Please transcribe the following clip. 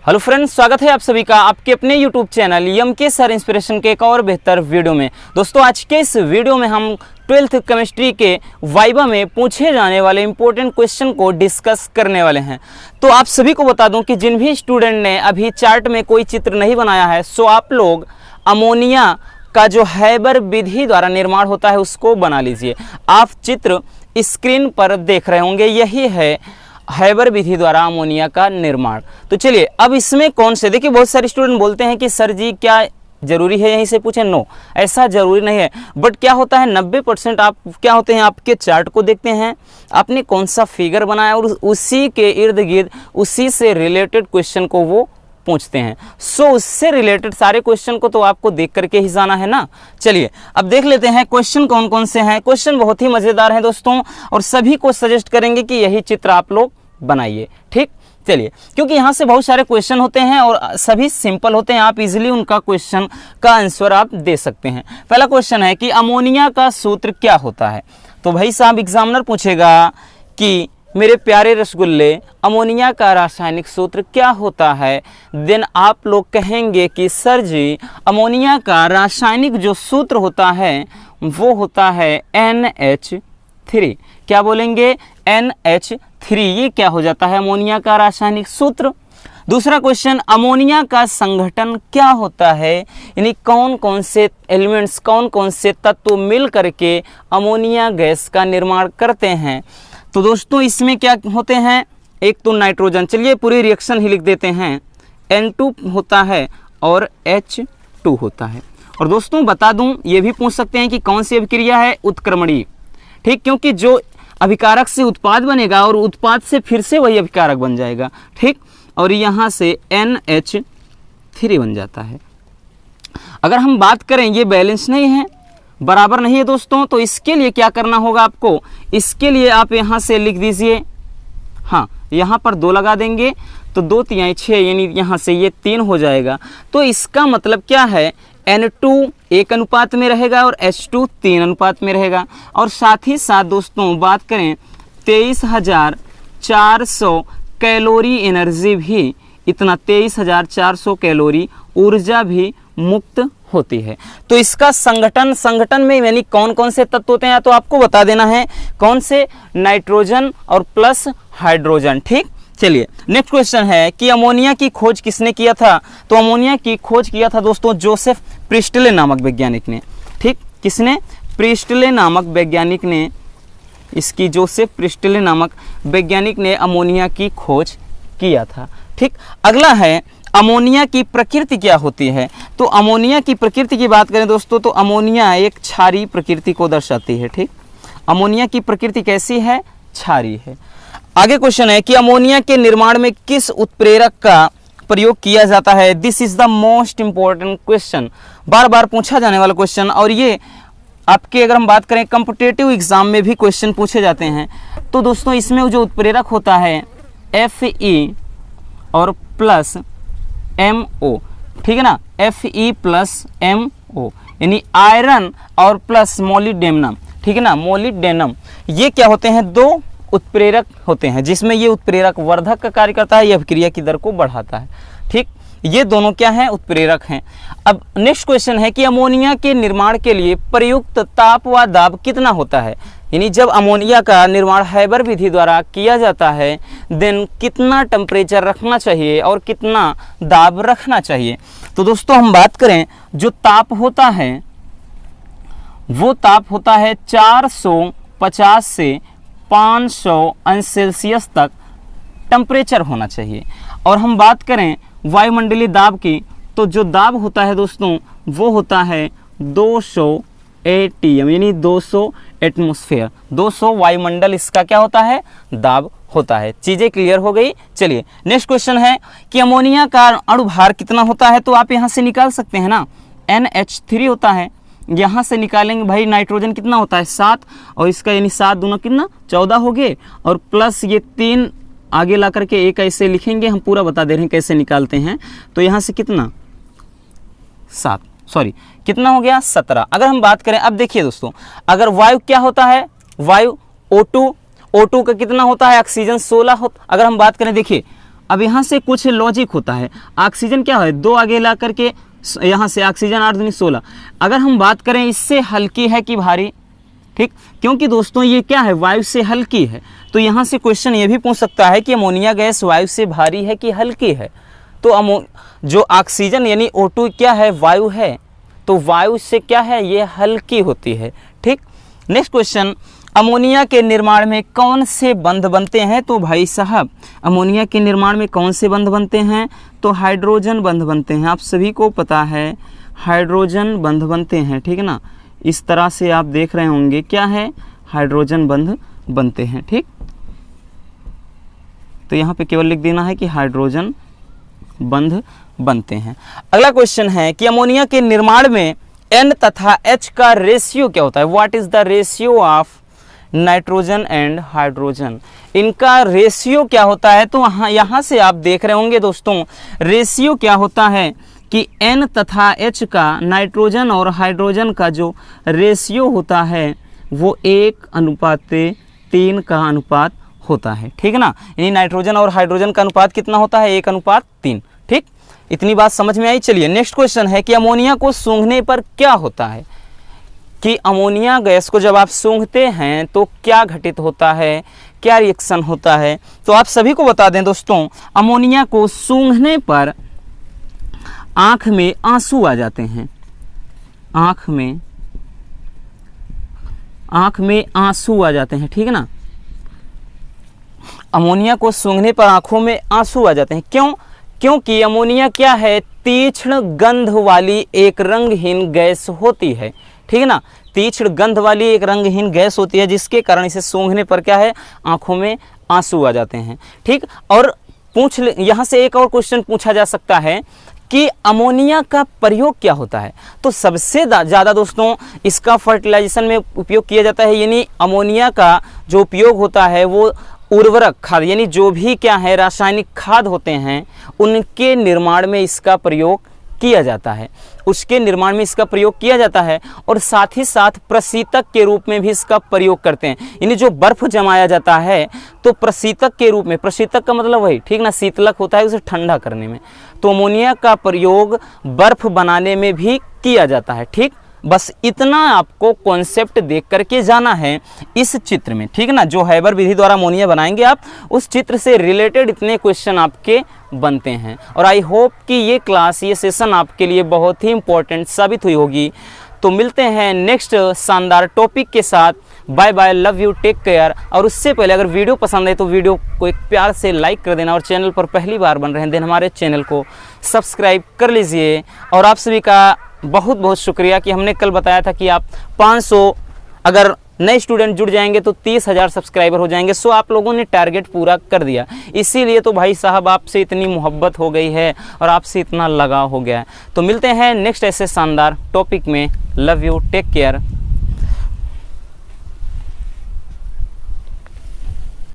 Hello friends, स्वागत है आप सभी का आपके अपने यूट्यूब चैनल यम के सर इंस्पिरेशन के एक और बेहतर वीडियो में। दोस्तों, आज के इस वीडियो में हम 12th केमिस्ट्री के वाइवा में पूछे जाने वाले इंपॉर्टेंट क्वेश्चन को डिस्कस करने वाले हैं। तो आप सभी को बता दूं कि जिन भी स्टूडेंट ने अभी चार्ट में कोई चित्र नहीं बनाया है, सो आप लोग अमोनिया का जो हैबर विधि द्वारा निर्माण होता है उसको बना लीजिए। आप चित्र स्क्रीन पर देख रहे होंगे, यही है हैबर विधि द्वारा अमोनिया का निर्माण। तो चलिए, अब इसमें कौन से, देखिए बहुत सारे स्टूडेंट बोलते हैं कि सर जी क्या जरूरी है यहीं से पूछें। नो, ऐसा जरूरी नहीं है। बट क्या होता है, 90% आप क्या होते हैं, आपके चार्ट को देखते हैं, आपने कौन सा फिगर बनाया और उसी के इर्द गिर्द उसी से रिलेटेड क्वेश्चन को वो पूछते हैं। सो उससे रिलेटेड सारे क्वेश्चन को तो आपको देख करके ही जाना है ना। चलिए अब देख लेते हैं क्वेश्चन कौन कौन से हैं। क्वेश्चन बहुत ही मजेदार हैं दोस्तों, और सभी को सजेस्ट करेंगे कि यही चित्र आप लोग बनाइए। ठीक, चलिए, क्योंकि यहाँ से बहुत सारे क्वेश्चन होते हैं और सभी सिंपल होते हैं, आप इजीली उनका क्वेश्चन का आंसर आप दे सकते हैं। पहला क्वेश्चन है कि अमोनिया का सूत्र क्या होता है। तो भाई साहब एग्जामिनर पूछेगा कि मेरे प्यारे रसगुल्ले, अमोनिया का रासायनिक सूत्र क्या होता है। देन आप लोग कहेंगे कि सर जी अमोनिया का रासायनिक जो सूत्र होता है वो होता है NH3। क्या बोलेंगे, NH3। ये क्या हो जाता है, अमोनिया का रासायनिक सूत्र। दूसरा क्वेश्चन, अमोनिया का संगठन क्या होता है, यानी कौन कौन से एलिमेंट्स, कौन कौन से तत्व मिल करके अमोनिया गैस का निर्माण करते हैं। तो दोस्तों इसमें क्या होते हैं, एक तो नाइट्रोजन, चलिए पूरी रिएक्शन ही लिख देते हैं, N2 होता है और H2 होता है। और दोस्तों बता दूं, ये भी पूछ सकते हैं कि कौन सी अभिक्रिया है, उत्क्रमणीय। ठीक, क्योंकि जो अभिकारक से उत्पाद बनेगा और उत्पाद से फिर से वही अभिकारक बन जाएगा। ठीक, और यहाँ से NH3 बन जाता है। अगर हम बात करें, ये बैलेंस नहीं है, बराबर नहीं है दोस्तों, तो इसके लिए क्या करना होगा आपको, इसके लिए आप यहाँ से लिख दीजिए, हाँ यहाँ पर 2 लगा देंगे तो 2 तिहाई 6, यानी यहाँ से ये 3 हो जाएगा। तो इसका मतलब क्या है, N2 1 अनुपात में रहेगा और H2 3 अनुपात में रहेगा। और साथ ही साथ दोस्तों बात करें, 23,400 कैलोरी एनर्जी भी, इतना 23,400 कैलोरी ऊर्जा भी मुक्त होती है। तो इसका संगठन में यानी कौन कौन से तत्व होते हैं तो आपको बता देना है, कौन से, नाइट्रोजन और प्लस हाइड्रोजन। ठीक, चलिए नेक्स्ट क्वेश्चन है कि अमोनिया की खोज किसने किया था। तो अमोनिया की खोज किया था दोस्तों जोसेफ प्रिस्टले नामक वैज्ञानिक ने। ठीक, किसने, प्रिस्टले नामक वैज्ञानिक ने, इसकी जोसेफ प्रिस्टले नामक वैज्ञानिक ने अमोनिया की खोज किया था। ठीक, अगला है अमोनिया की प्रकृति क्या होती है। तो अमोनिया की प्रकृति की बात करें दोस्तों, तो अमोनिया एक क्षारीय प्रकृति को दर्शाती है। ठीक, अमोनिया की प्रकृति कैसी है, क्षारीय है। आगे क्वेश्चन है कि अमोनिया के निर्माण में किस उत्प्रेरक का प्रयोग किया जाता है। This is the most important question, बार बार पूछा जाने वाला क्वेश्चन, और ये आपके अगर हम बात करें कॉम्पिटिटिव एग्जाम में भी क्वेश्चन पूछे जाते हैं। तो दोस्तों इसमें जो उत्प्रेरक होता है Fe और प्लस MO, ठीक है ना, Fe प्लस MO, यानी आयरन और प्लस मोलिब्डेनम। ठीक है ना, मोलिब्डेनम, ये क्या होते हैं, 2 उत्प्रेरक होते हैं, जिसमें ये उत्प्रेरक वर्धक का कार्य करता है, यह अभिक्रिया की दर को बढ़ाता है। ठीक, ये दोनों क्या हैं, उत्प्रेरक हैं। अब नेक्स्ट क्वेश्चन है कि अमोनिया के निर्माण के लिए प्रयुक्त ताप व दाब कितना होता है, यानी जब अमोनिया का निर्माण हैबर विधि द्वारा किया जाता है देन कितना टेम्परेचर रखना चाहिए और कितना दाब रखना चाहिए। तो दोस्तों हम बात करें, जो ताप होता है वो ताप होता है 450 से 500 अंश सेल्सियस तक टेम्परेचर होना चाहिए। और हम बात करें वायुमंडलीय दाब की, तो जो दाब होता है दोस्तों वो होता है 200 ATM, यानी 200 एटमॉस्फेयर, 200 वायुमंडल इसका क्या होता है, दाब होता है। चीज़ें क्लियर हो गई। चलिए नेक्स्ट क्वेश्चन है कि अमोनिया का अणुभार कितना होता है। तो आप यहाँ से निकाल सकते हैं ना, NH3 होता है, यहाँ से निकालेंगे भाई नाइट्रोजन कितना होता है 7, और इसका यानी 7 दूना कितना 14 हो गए, और प्लस ये 3 आगे ला करके एक ऐसे लिखेंगे, हम पूरा बता दे रहे हैं कैसे निकालते हैं। तो यहाँ से कितना 7, सॉरी कितना हो गया 17। अगर हम बात करें, अब देखिए दोस्तों, अगर वायु क्या होता है, वायु O2 का कितना होता है, ऑक्सीजन 16 होता। अगर हम बात करें, देखिए अब यहाँ से कुछ लॉजिक होता है। ऑक्सीजन क्या है, 2 आगे ला करके यहाँ से ऑक्सीजन 8 दूनी 16। अगर हम बात करें इससे हल्की है कि भारी, ठीक, क्योंकि दोस्तों ये क्या है, वायु से हल्की है। तो यहाँ से क्वेश्चन ये भी पूछ सकता है कि अमोनिया गैस वायु से भारी है कि हल्की है। तो जो ऑक्सीजन यानी O2 क्या है, वायु है, तो वायु से क्या है, ये हल्की होती है। ठीक, नेक्स्ट क्वेश्चन, अमोनिया के निर्माण में कौन से बंध बनते हैं? तो भाई साहब अमोनिया के निर्माण में कौन से बंध बनते हैं? तो हाइड्रोजन बंध बनते हैं। आप सभी को पता है हाइड्रोजन बंध बनते हैं, ठीक है ना। इस तरह से आप देख रहे होंगे क्या है, हाइड्रोजन बंध बनते हैं। ठीक, तो यहाँ पे केवल लिख देना है कि हाइड्रोजन बंध बनते हैं। अगला क्वेश्चन है कि अमोनिया के निर्माण में N तथा H का रेशियो क्या होता है? What is the ratio of nitrogen and hydrogen? इनका रेशियो क्या होता है? तो यहाँ से आप देख रहे होंगे दोस्तों, रेशियो क्या होता है कि N तथा H का, नाइट्रोजन और हाइड्रोजन का जो रेशियो होता है वो 1:3 का अनुपात होता है। ठीक है ना, यानी नाइट्रोजन और हाइड्रोजन का अनुपात कितना होता है? 1:3। ठीक, इतनी बात समझ में आई। चलिए नेक्स्ट क्वेश्चन है कि अमोनिया को सूंघने पर क्या होता है? कि अमोनिया गैस को जब आप सूंघते हैं तो क्या घटित होता है, क्या रिएक्शन होता है? तो आप सभी को बता दें दोस्तों, अमोनिया को सूंघने पर आंख में आंसू आ जाते हैं। आंख में आंसू आ जाते हैं, ठीक है ना। अमोनिया को सूंघने पर आंखों में आंसू आ जाते हैं। क्यों? क्योंकि अमोनिया क्या है, तीक्ष्ण गंध वाली एक रंगहीन गैस होती है। ठीक है ना, तीक्ष्ण गंध वाली एक रंगहीन गैस होती है, जिसके कारण इसे सूंघने पर क्या है, आंखों में आंसू आ जाते हैं। ठीक, और यहाँ से एक और क्वेश्चन पूछा जा सकता है कि अमोनिया का प्रयोग क्या होता है? तो सबसे ज़्यादा दोस्तों इसका फर्टिलाइजेशन में उपयोग किया जाता है। यानी अमोनिया का जो उपयोग होता है वो उर्वरक खाद, यानी जो भी क्या है रासायनिक खाद होते हैं उनके निर्माण में इसका प्रयोग किया जाता है, उसके निर्माण में इसका प्रयोग किया जाता है। और साथ ही साथ प्रशीतक के रूप में भी इसका प्रयोग करते हैं। यानी जो बर्फ जमाया जाता है तो प्रशीतक के रूप में, प्रशीतक का मतलब वही, ठीक ना, शीतलक होता है उसे ठंडा करने में, तो अमोनिया का प्रयोग बर्फ बनाने में भी किया जाता है। ठीक, बस इतना आपको कॉन्सेप्ट देख करके जाना है इस चित्र में, ठीक है ना। जो हैबर विधि द्वारा अमोनिया बनाएंगे आप, उस चित्र से रिलेटेड इतने क्वेश्चन आपके बनते हैं। और आई होप कि ये क्लास, ये सेशन आपके लिए बहुत ही इंपॉर्टेंट साबित हुई होगी। तो मिलते हैं नेक्स्ट शानदार टॉपिक के साथ। Bye bye, love you, take care. और उससे पहले अगर वीडियो पसंद है तो वीडियो को एक प्यार से लाइक कर देना, और चैनल पर पहली बार बन रहे हैं देन हमारे चैनल को सब्सक्राइब कर लीजिए। और आप सभी का बहुत बहुत शुक्रिया कि हमने कल बताया था कि आप 500 अगर नए स्टूडेंट जुड़ जाएंगे तो 30,000 सब्सक्राइबर हो जाएंगे। सो आप लोगों ने टारगेट पूरा कर दिया, इसीलिए तो भाई साहब आपसे इतनी मोहब्बत हो गई है और आपसे इतना लगाव हो गया है। तो मिलते हैं नेक्स्ट ऐसे शानदार टॉपिक में। Love you, take care.